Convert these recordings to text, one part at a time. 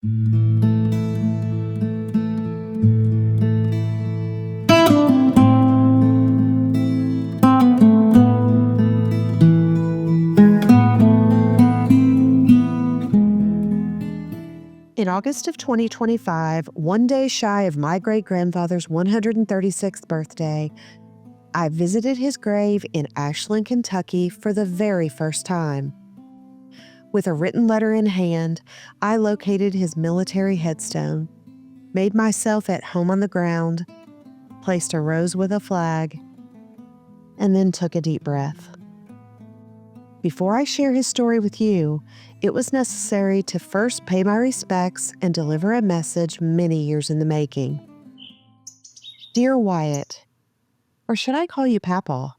In August of 2025, one day shy of my great grandfather's 136th birthday, I visited his grave in Ashland, Kentucky for the very first time. With a written letter in hand, I located his military headstone, made myself at home on the ground, placed a rose with a flag, and then took a deep breath. Before I share his story with you, it was necessary to first pay my respects and deliver a message many years in the making. Dear Wyatt, or should I call you Papaw?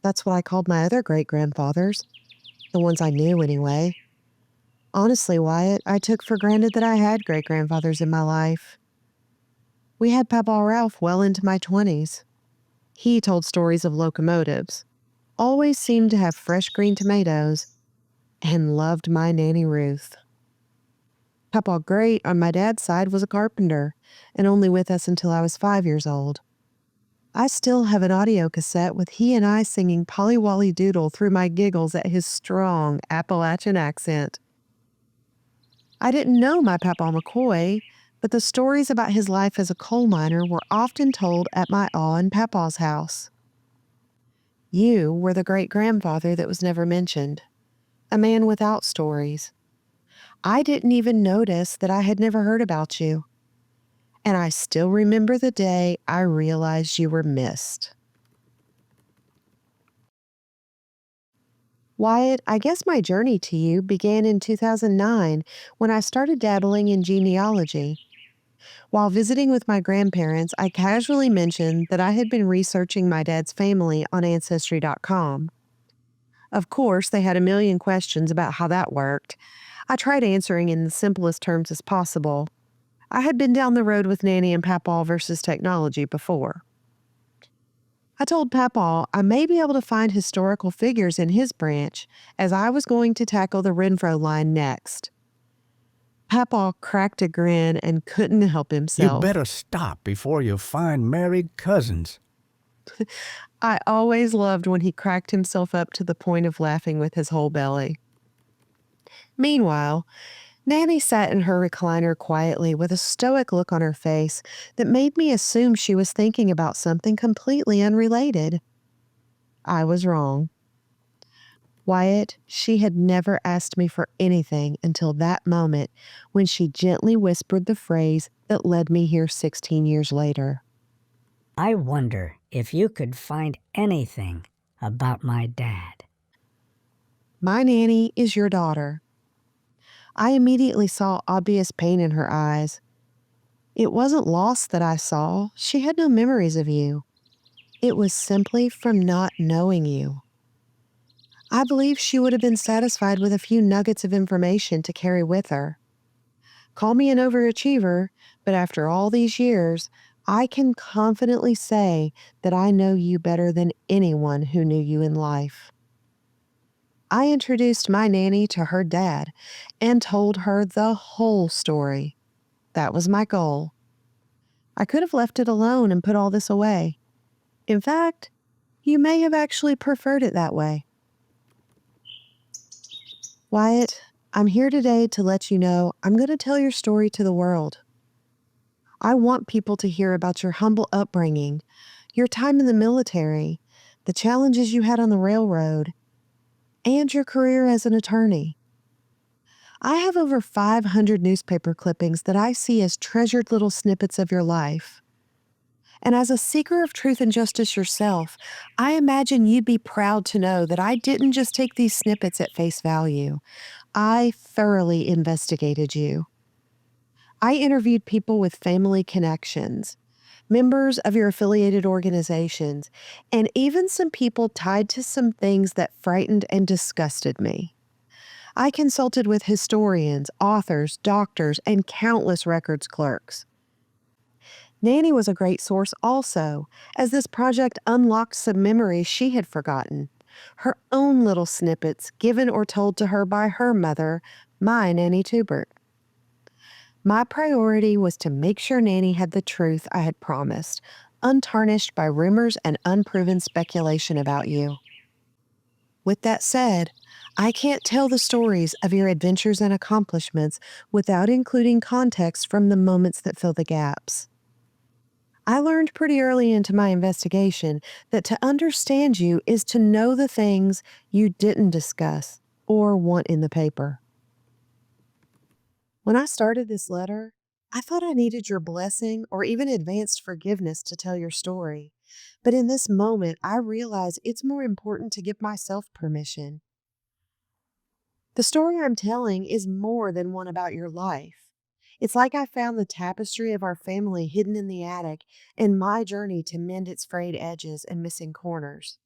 That's what I called my other great-grandfathers, the ones I knew anyway. Honestly, Wyatt, I took for granted that I had great-grandfathers in my life. We had Papaw Ralph well into my 20s. He told stories of locomotives, always seemed to have fresh green tomatoes, and loved my Nanny Ruth. Papaw Great on my dad's side was a carpenter, and only with us until I was 5 years old. I still have an audio cassette with he and I singing Polly Wolly Doodle through my giggles at his strong Appalachian accent. I didn't know my Papaw McCoy, but the stories about his life as a coal miner were often told at my aw and Papaw's house. You were the great-grandfather that was never mentioned, a man without stories. I didn't even notice that I had never heard about you. And I still remember the day I realized you were missed. Wyatt, I guess my journey to you began in 2009 when I started dabbling in genealogy. While visiting with my grandparents, I casually mentioned that I had been researching my dad's family on Ancestry.com. Of course, they had a million questions about how that worked. I tried answering in the simplest terms as possible. I had been down the road with Nanny and Papaw versus technology before. I told Papaw I may be able to find historical figures in his branch, as I was going to tackle the Renfro line next. Papaw cracked a grin and couldn't help You'd himself. better stop before you find married cousins. I always loved when he cracked himself up to the point of laughing with his whole belly. Meanwhile, Nanny sat in her recliner quietly with a stoic look on her face that made me assume she was thinking about something completely unrelated. I was wrong. Wyatt, she had never asked me for anything until that moment when she gently whispered the phrase that led me here 16 years later. I wonder if you could find anything about my dad. My Nanny is your daughter. I immediately saw obvious pain in her eyes. It wasn't loss that I saw. She had no memories of you. It was simply from not knowing you. I believe she would have been satisfied with a few nuggets of information to carry with her. Call me an overachiever, but after all these years, I can confidently say that I know you better than anyone who knew you in life. I introduced my Nanny to her dad and told her the whole story. That was my goal. I could have left it alone and put all this away. In fact, you may have actually preferred it that way. Wyatt, I'm here today to let you know I'm going to tell your story to the world. I want people to hear about your humble upbringing, your time in the military, the challenges you had on the railroad, and your career as an attorney. I have over 500 newspaper clippings that I see as treasured little snippets of your life. And as a seeker of truth and justice yourself, I imagine you'd be proud to know that I didn't just take these snippets at face value. I thoroughly investigated you. I interviewed people with family connections, members of your affiliated organizations, and even some people tied to some things that frightened and disgusted me. I consulted with historians, authors, doctors, and countless records clerks. Nanny was a great source also, as this project unlocked some memories she had forgotten, her own little snippets given or told to her by her mother, my Nanny Teubert. My priority was to make sure Nanny had the truth I had promised, untarnished by rumors and unproven speculation about you. With that said, I can't tell the stories of your adventures and accomplishments without including context from the moments that fill the gaps. I learned pretty early into my investigation that to understand you is to know the things you didn't discuss or want in the paper. When I started this letter, I thought I needed your blessing or even advanced forgiveness to tell your story. But in this moment, I realize it's more important to give myself permission. The story I'm telling is more than one about your life. It's like I found the tapestry of our family hidden in the attic and my journey to mend its frayed edges and missing corners.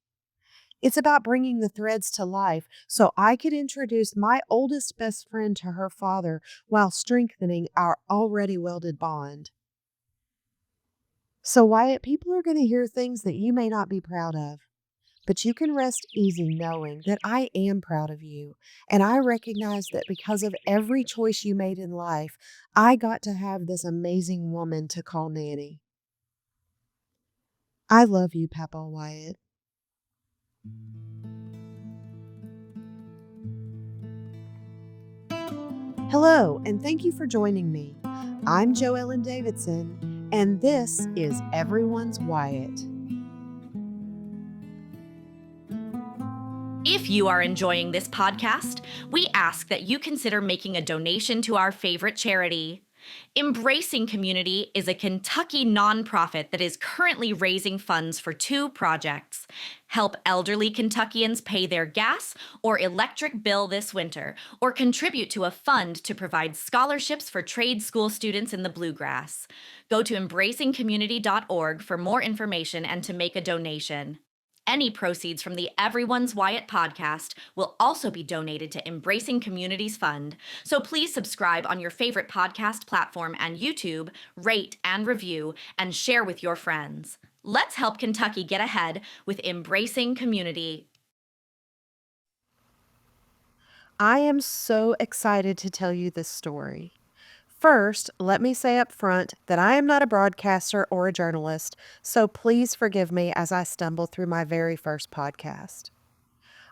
It's about bringing the threads to life so I could introduce my oldest best friend to her father while strengthening our already welded bond. So, Wyatt, people are going to hear things that you may not be proud of. But you can rest easy knowing that I am proud of you. And I recognize that because of every choice you made in life, I got to have this amazing woman to call Nanny. I love you, Papa Wyatt. Hello, and thank you for joining me. I'm Joellen Davidson, and this is Everyone's Wyatt. If you are enjoying this podcast, we ask that you consider making a donation to our favorite charity. Embracing Community is a Kentucky nonprofit that is currently raising funds for two projects. Help elderly Kentuckians pay their gas or electric bill this winter, or contribute to a fund to provide scholarships for trade school students in the Bluegrass. Go to embracingcommunity.org for more information and to make a donation. Any proceeds from the Everyone's Wyatt podcast will also be donated to Embracing Communities Fund. So please subscribe on your favorite podcast platform and YouTube, rate and review, and share with your friends. Let's help Kentucky get ahead with Embracing Community. I am so excited to tell you this story. First, let me say up front that I am not a broadcaster or a journalist, so please forgive me as I stumble through my very first podcast.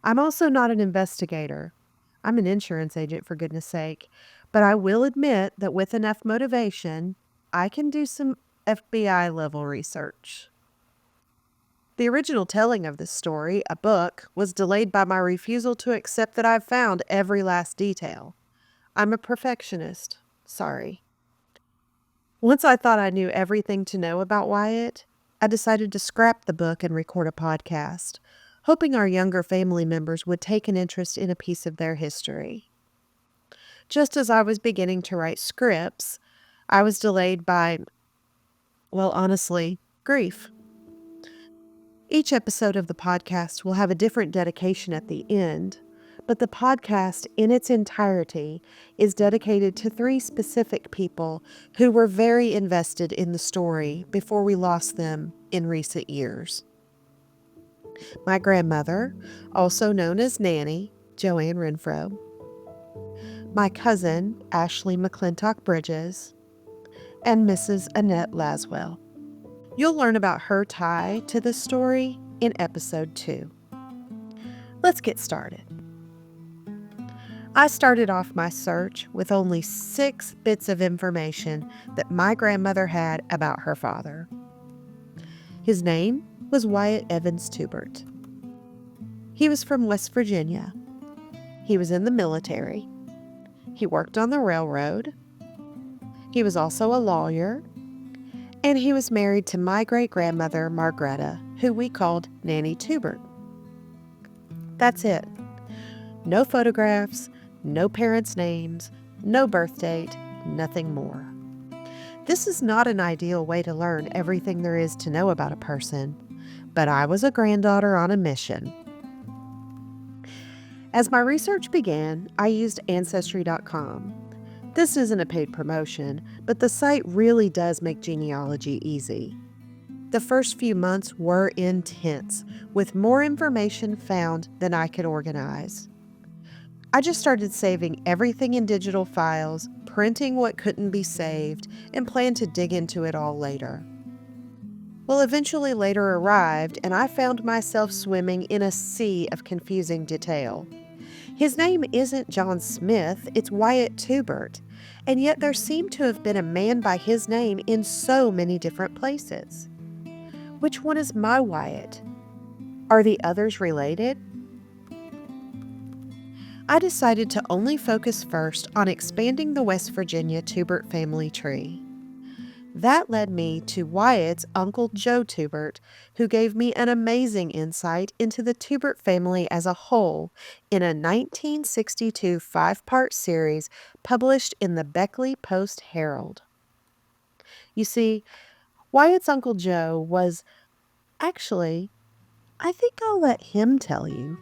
I'm also not an investigator. I'm an insurance agent, for goodness sake, but I will admit that with enough motivation, I can do some FBI level research. The original telling of this story, a book, was delayed by my refusal to accept that I've found every last detail. I'm a perfectionist. Sorry. Once I thought I knew everything to know about Wyatt, I decided to scrap the book and record a podcast, hoping our younger family members would take an interest in a piece of their history. Just as I was beginning to write scripts, I was delayed by, well, honestly, grief. Each episode of the podcast will have a different dedication at the end, but the podcast in its entirety is dedicated to three specific people who were very invested in the story before we lost them in recent years. My grandmother, also known as Nanny, Joanne Renfro. My cousin, Ashley McClintock Bridges. And Mrs. Annette Laswell. You'll learn about her tie to this story in episode 2. Let's get started. I started off my search with only 6 bits of information that my grandmother had about her father. His name was Wyatt Evans Teubert. He was from West Virginia. He was in the military. He worked on the railroad. He was also a lawyer. And he was married to my great-grandmother, Margreta, who we called Nanny Teubert. That's it. No photographs, no parents' names, no birth date, nothing more. This is not an ideal way to learn everything there is to know about a person, but I was a granddaughter on a mission. As my research began, I used Ancestry.com. This isn't a paid promotion, but the site really does make genealogy easy. The first few months were intense, with more information found than I could organize. I just started saving everything in digital files, printing what couldn't be saved and planned to dig into it all later. Well, eventually later arrived, and I found myself swimming in a sea of confusing detail. His name isn't John Smith, it's Wyatt Teubert, and yet there seemed to have been a man by his name in so many different places. Which one is my Wyatt? Are the others related? I decided to only focus first on expanding the West Virginia Teubert family tree. That led me to Wyatt's Uncle Joe Teubert, who gave me an amazing insight into the Teubert family as a whole in a 1962 five-part series published in the Beckley Post-Herald. You see, Wyatt's Uncle Joe was actually, I think I'll let him tell you.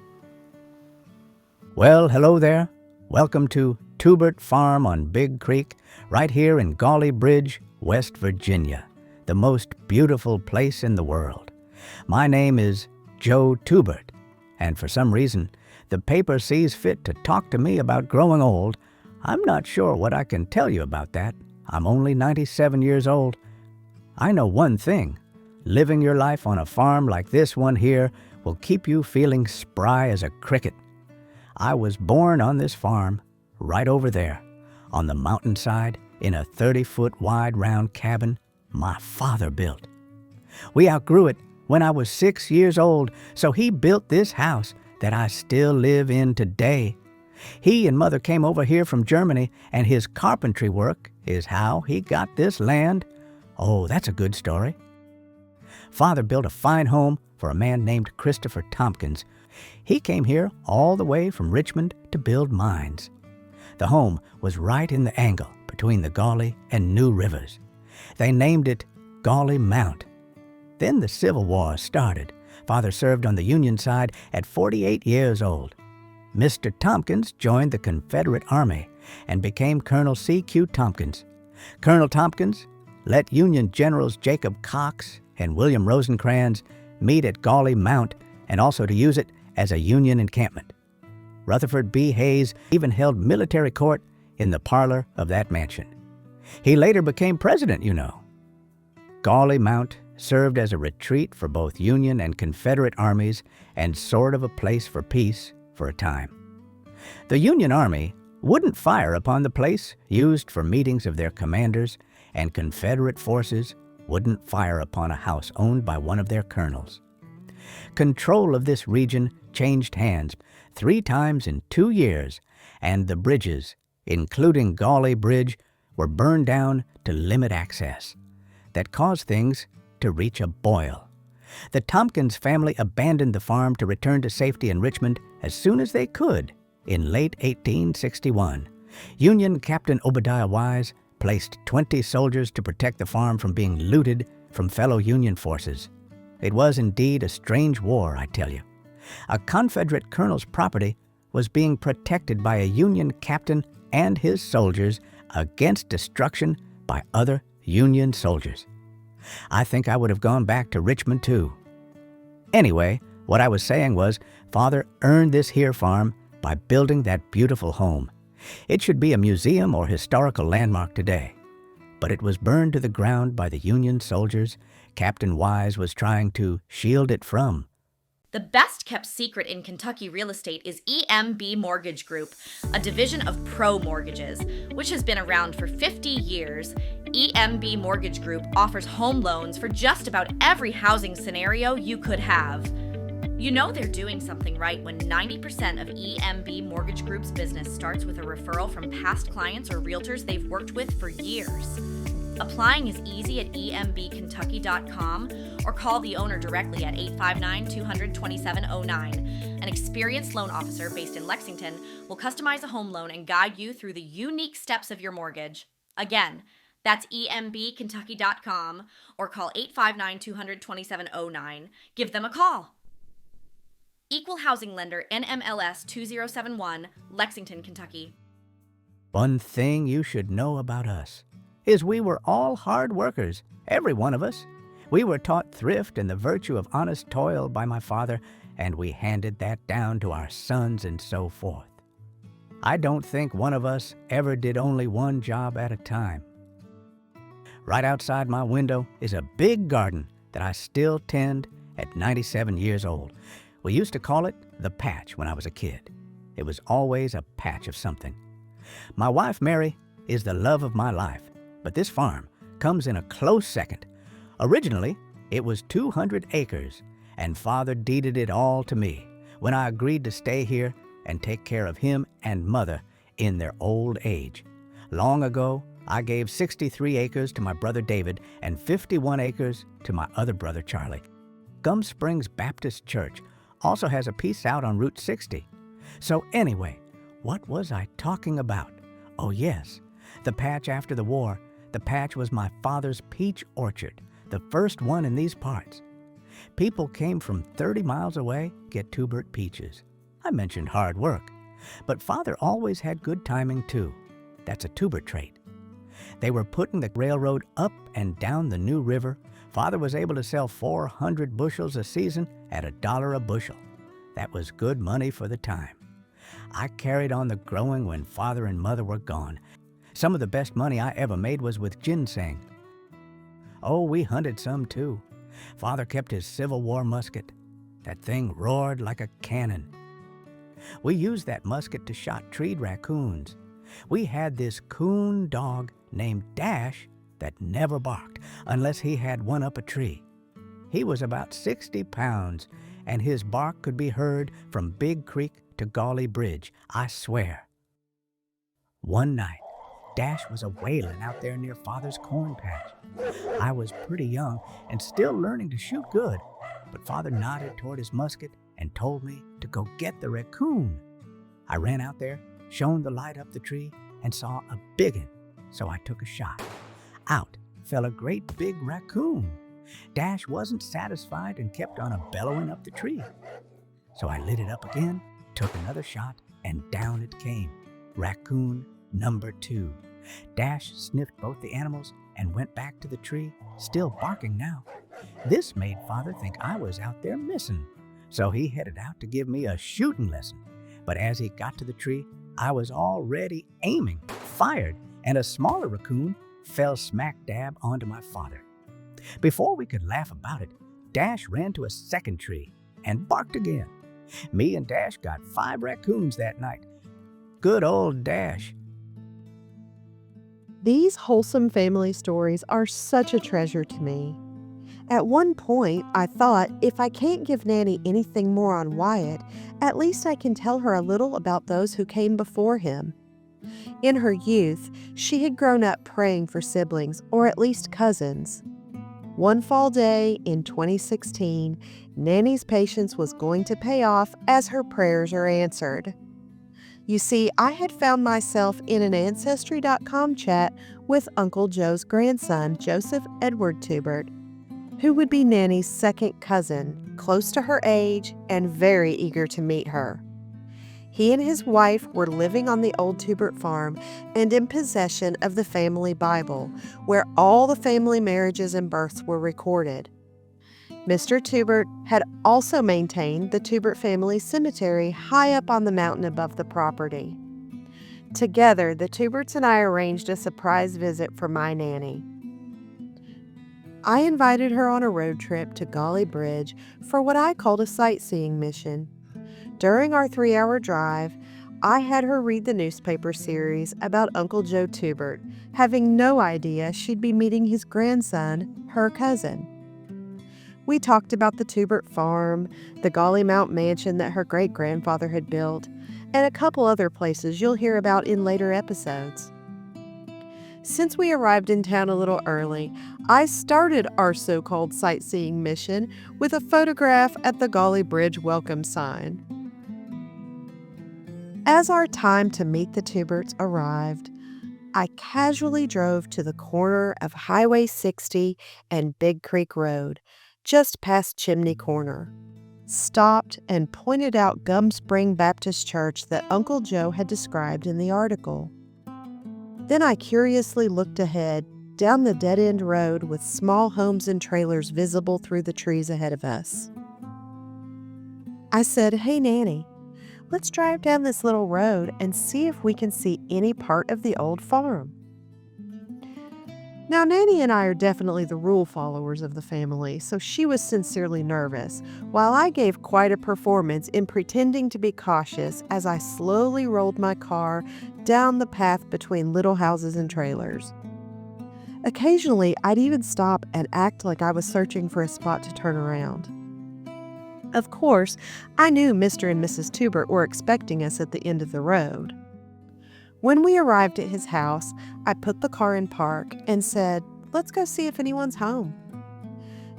Well, hello there. Welcome to Teubert Farm on Big Creek, right here in Gauley Bridge, West Virginia, the most beautiful place in the world. My name is Joe Teubert, and for some reason, the paper sees fit to talk to me about growing old. I'm not sure what I can tell you about that. I'm only 97 years old. I know one thing. Living your life on a farm like this one here will keep you feeling spry as a cricket. I was born on this farm, right over there, on the mountainside, in a 30-foot wide round cabin my father built. We outgrew it when I was 6 years old, so he built this house that I still live in today. He and Mother came over here from Germany, and his carpentry work is how he got this land. Oh, that's a good story. Father built a fine home for a man named Christopher Tompkins. He came here all the way from Richmond to build mines. The home was right in the angle between the Gauley and New Rivers. They named it Gauley Mount. Then the Civil War started. Father served on the Union side at 48 years old. Mr. Tompkins joined the Confederate Army and became Colonel C.Q. Tompkins. Colonel Tompkins let Union Generals Jacob Cox and William Rosecrans meet at Gauley Mount and also to use it as a Union encampment. Rutherford B. Hayes even held military court in the parlor of that mansion. He later became president, you know. Gauley Mount served as a retreat for both Union and Confederate armies and sort of a place for peace for a time. The Union Army wouldn't fire upon the place used for meetings of their commanders, and Confederate forces wouldn't fire upon a house owned by one of their colonels. Control of this region changed hands 3 times in 2 years, and the bridges, including Gauley Bridge, were burned down to limit access. That caused things to reach a boil. The Tompkins family abandoned the farm to return to safety in Richmond as soon as they could in late 1861. Union Captain Obadiah Wise placed 20 soldiers to protect the farm from being looted from fellow Union forces. It was indeed a strange war, I tell you. A Confederate colonel's property was being protected by a Union captain and his soldiers against destruction by other Union soldiers. I think I would have gone back to Richmond too. Anyway, what I was saying was, Father earned this here farm by building that beautiful home. It should be a museum or historical landmark today. But it was burned to the ground by the Union soldiers Captain Wise was trying to shield it from. The best-kept secret in Kentucky real estate is EMB Mortgage Group, a division of Pro Mortgages, which has been around for 50 years. EMB Mortgage Group offers home loans for just about every housing scenario you could have. You know they're doing something right when 90% of EMB Mortgage Group's business starts with a referral from past clients or realtors they've worked with for years. Applying is easy at embkentucky.com or call the owner directly at 859-200-2709. An experienced loan officer based in Lexington will customize a home loan and guide you through the unique steps of your mortgage. Again, that's embkentucky.com or call 859-200-2709. Give them a call. Equal Housing Lender, NMLS 2071, Lexington, Kentucky. One thing you should know about us is we were all hard workers, every one of us. We were taught thrift and the virtue of honest toil by my father, and we handed that down to our sons and so forth. I don't think one of us ever did only one job at a time. Right outside my window is a big garden that I still tend at 97 years old. We used to call it the patch when I was a kid. It was always a patch of something. My wife, Mary, is the love of my life, but this farm comes in a close second. Originally, it was 200 acres, and Father deeded it all to me when I agreed to stay here and take care of him and Mother in their old age. Long ago, I gave 63 acres to my brother David and 51 acres to my other brother Charlie. Gum Springs Baptist Church also has a piece out on Route 60. So anyway, what was I talking about? Oh yes, the patch after the war. The patch was my father's peach orchard, the first one in these parts. People came from 30 miles away to get Teubert peaches. I mentioned hard work, but Father always had good timing too. That's a Teubert trait. They were putting the railroad up and down the New River. Father was able to sell 400 bushels a season at $1 a bushel. That was good money for the time. I carried on the growing when Father and Mother were gone. Some of the best money I ever made was with ginseng. Oh, we hunted some too. Father kept his Civil War musket. That thing roared like a cannon. We used that musket to shot treed raccoons. We had this coon dog named Dash that never barked unless he had one up a tree. He was about 60 pounds, and his bark could be heard from Big Creek to Gauley Bridge, I swear. One night, Dash was a wailing out there near Father's corn patch. I was pretty young and still learning to shoot good, but Father nodded toward his musket and told me to go get the raccoon. I ran out there, shone the light up the tree, and saw a big one, so I took a shot. Out fell a great big raccoon. Dash wasn't satisfied and kept on bellowing up the tree. So I lit it up again, took another shot, and down it came. Raccoon number 2. Dash sniffed both the animals and went back to the tree, still barking now. This made Father think I was out there missing, so he headed out to give me a shooting lesson. But as he got to the tree, I was already aiming, fired, and a smaller raccoon fell smack dab onto my father. Before we could laugh about it, Dash ran to a second tree and barked again. Me and Dash got 5 raccoons that night. Good old Dash. These wholesome family stories are such a treasure to me. At one point, I thought if I can't give Nanny anything more on Wyatt, at least I can tell her a little about those who came before him. In her youth, she had grown up praying for siblings, or at least cousins. One fall day in 2016, Nanny's patience was going to pay off as her prayers are answered. You see, I had found myself in an Ancestry.com chat with Uncle Joe's grandson, Joseph Edward Teubert, who would be Nanny's second cousin, close to her age and very eager to meet her. He and his wife were living on the old Teubert farm and in possession of the family Bible, where all the family marriages and births were recorded. Mr. Teubert had also maintained the Teubert family cemetery high up on the mountain above the property. Together, the Teuberts and I arranged a surprise visit for my Nanny. I invited her on a road trip to Gauley Bridge for what I called a sightseeing mission. During our 3-hour drive, I had her read the newspaper series about Uncle Joe Teubert, having no idea she'd be meeting his grandson, her cousin. We talked about the Teubert farm, the Gauley Mount mansion that her great-grandfather had built, and a couple other places you'll hear about in later episodes. Since we arrived in town a little early, I started our so-called sightseeing mission with a photograph at the Gauley Bridge welcome sign. As our time to meet the Teuberts arrived, I casually drove to the corner of Highway 60 and Big Creek Road, just past Chimney Corner, stopped and pointed out Gum Spring Baptist Church that Uncle Joe had described in the article. Then I curiously looked ahead, down the dead-end road with small homes and trailers visible through the trees ahead of us. I said, "Hey, Nanny, let's drive down this little road and see if we can see any part of the old farm. Now, Nanny and I are definitely the rule followers of the family, so she was sincerely nervous, while I gave quite a performance in pretending to be cautious as I slowly rolled my car down the path between little houses and trailers. Occasionally, I'd even stop and act like I was searching for a spot to turn around. Of course, I knew Mr. and Mrs. Teubert were expecting us at the end of the road. When we arrived at his house, I put the car in park and said, "Let's go see if anyone's home."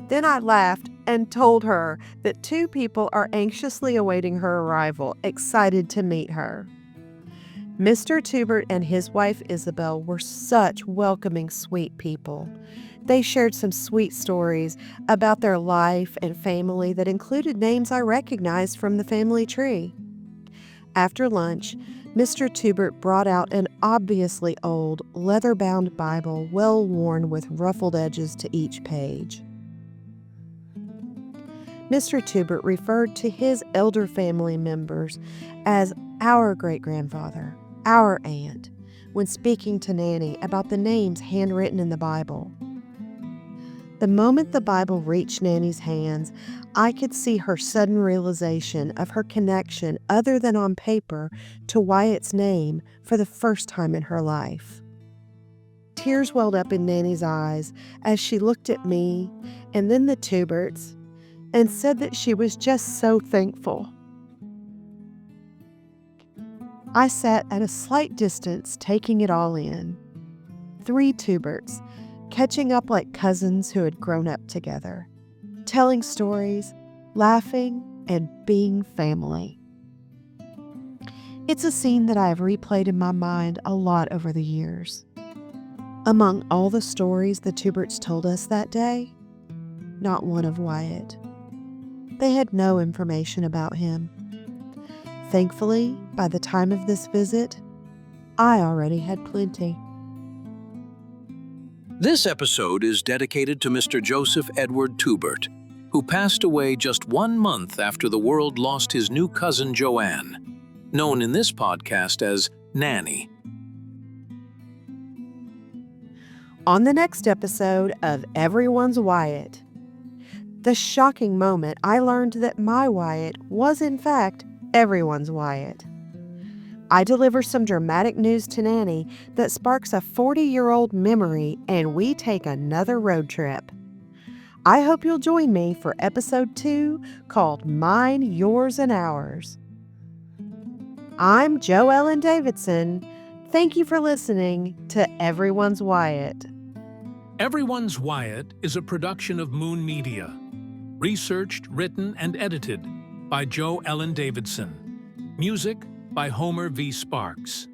Then I laughed and told her that 2 people are anxiously awaiting her arrival, excited to meet her. Mr. Teubert and his wife Isabel were such welcoming, sweet people. They shared some sweet stories about their life and family that included names I recognized from the family tree. After lunch, Mr. Teubert brought out an obviously old, leather-bound Bible, well worn with ruffled edges to each page. Mr. Teubert referred to his elder family members as our great-grandfather, our aunt, when speaking to Nanny about the names handwritten in the Bible. The moment the Bible reached Nanny's hands, I could see her sudden realization of her connection, other than on paper, to Wyatt's name for the first time in her life. Tears welled up in Nanny's eyes as she looked at me and then the Teuberts and said that she was just so thankful. I sat at a slight distance, taking it all in. 3 Teuberts, catching up like cousins who had grown up together, telling stories, laughing, and being family. It's a scene that I have replayed in my mind a lot over the years. Among all the stories the Teuberts told us that day, not one of Wyatt. They had no information about him. Thankfully, by the time of this visit, I already had plenty. This episode is dedicated to Mr. Joseph Edward Teubert, who passed away just 1 month after the world lost his new cousin Joanne, known in this podcast as Nanny. On the next episode of Everyone's Wyatt, the shocking moment I learned that my Wyatt was in fact everyone's Wyatt. I deliver some dramatic news to Nanny that sparks a 40-year-old memory, and we take another road trip. I hope you'll join me for episode 2 called Mine, Yours, and Ours. I'm Jo Ellen Davidson. Thank you for listening to Everyone's Wyatt. Everyone's Wyatt is a production of Moon Media. Researched, written, and edited by Jo Ellen Davidson. Music by Homer V. Sparks.